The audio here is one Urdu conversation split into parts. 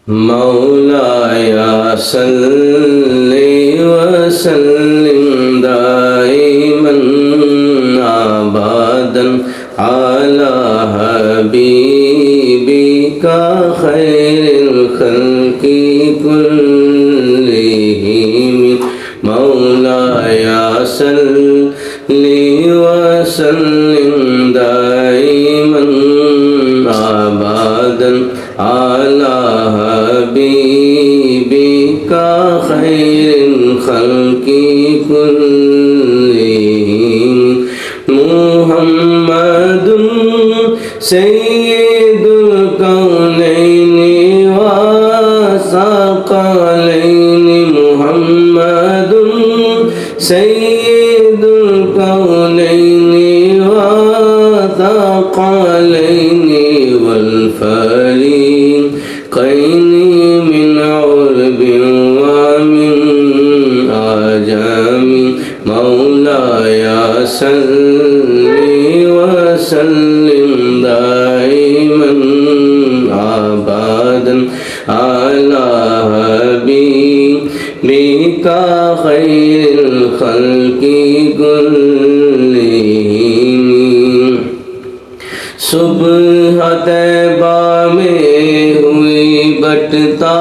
مولایا صلی وسلم دائما ابدا علی حبیبک خیر الخلق کلہم مولایا صلی وسلم دائما ابدا علی حبیبک خیر الخلق کلہم محمد سید الکونین والثقلین محمد سید الکونین والثقلین والفریقین من عرب ومن عجم مولایا صلی وسلم دائما ابدا علی حبیبک خیر الخلق کلہم صبح طیبہ میں ہوئی بٹتا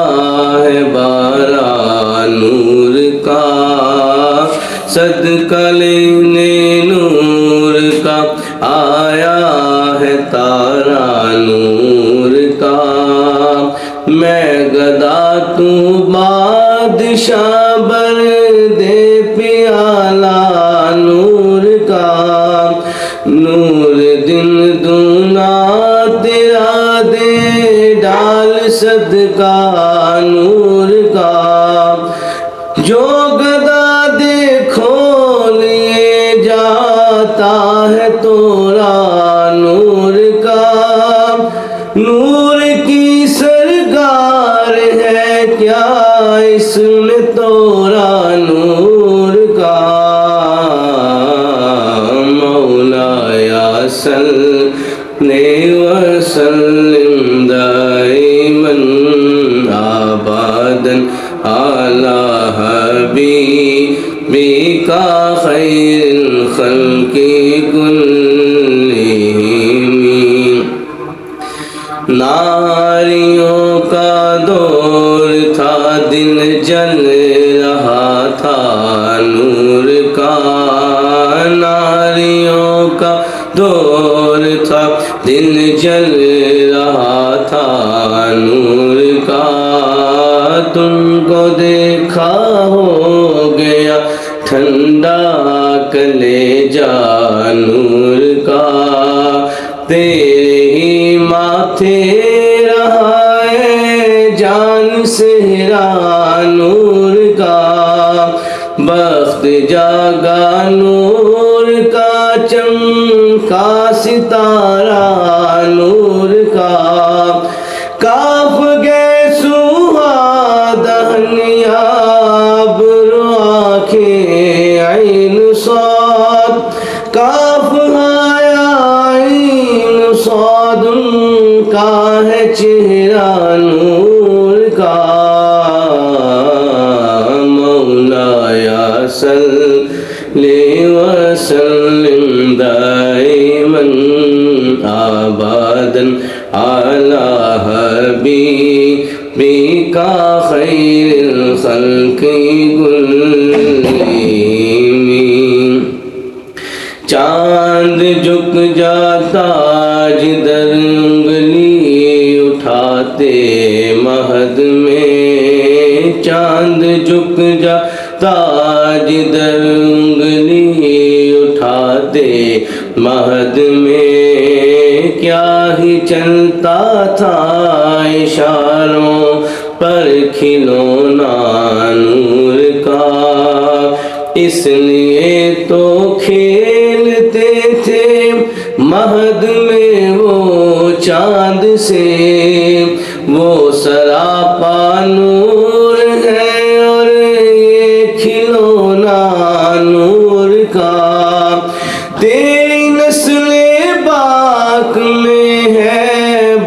ہے باران نور کا صدقہ لینے نور کا آیا ہے تارا نور کا میں گدا تو بادشاہ بر دے پیالہ نور کا نور دن دونا تیرا دے ڈال صدقہ نور کا جو گدا دے کھولئے جاتا ہے تورا نور کا نور کی سرکار ہے کیا اس میں تورا نور کا مولایا صلی وسلم دائما ابدا علی حبیبک خیر الخلق کلہم ناریوں کا دور تھا دل جل رہا تھا نور کا ناریوں کا دور تھا دل جل رہا تھا نور کا تم کو دیکھا ہو گیا ٹھنڈا کلیجہ نور کا تیرے ہی ماتھے رہا ہے جان صحرا نور کا بخت جاگا نور کا چمکا ستارہ نور کا کاف گئے سوہا دہنیا ابرو آنکھیں عین صاد کاف آیا عین صاد ان کا ہے چہرہ نور کا مولایا صلی وسلم دائما ابدا علی حبیبک خیر الخلق کلہم چاند جھک جاتا جدھر انگلی اٹھاتے مہد میں چاند جھک جاتا جدھر انگلی اٹھاتے مہد میں کیا ہی چلتا تھا اشاروں پر کھلونا نور کا اس لیے تو کھیلتے تھے مہد میں وہ چاند سے وہ سراپا نور ہے اور یہ کھلونا نور کا تیری نسل پاک میں ہے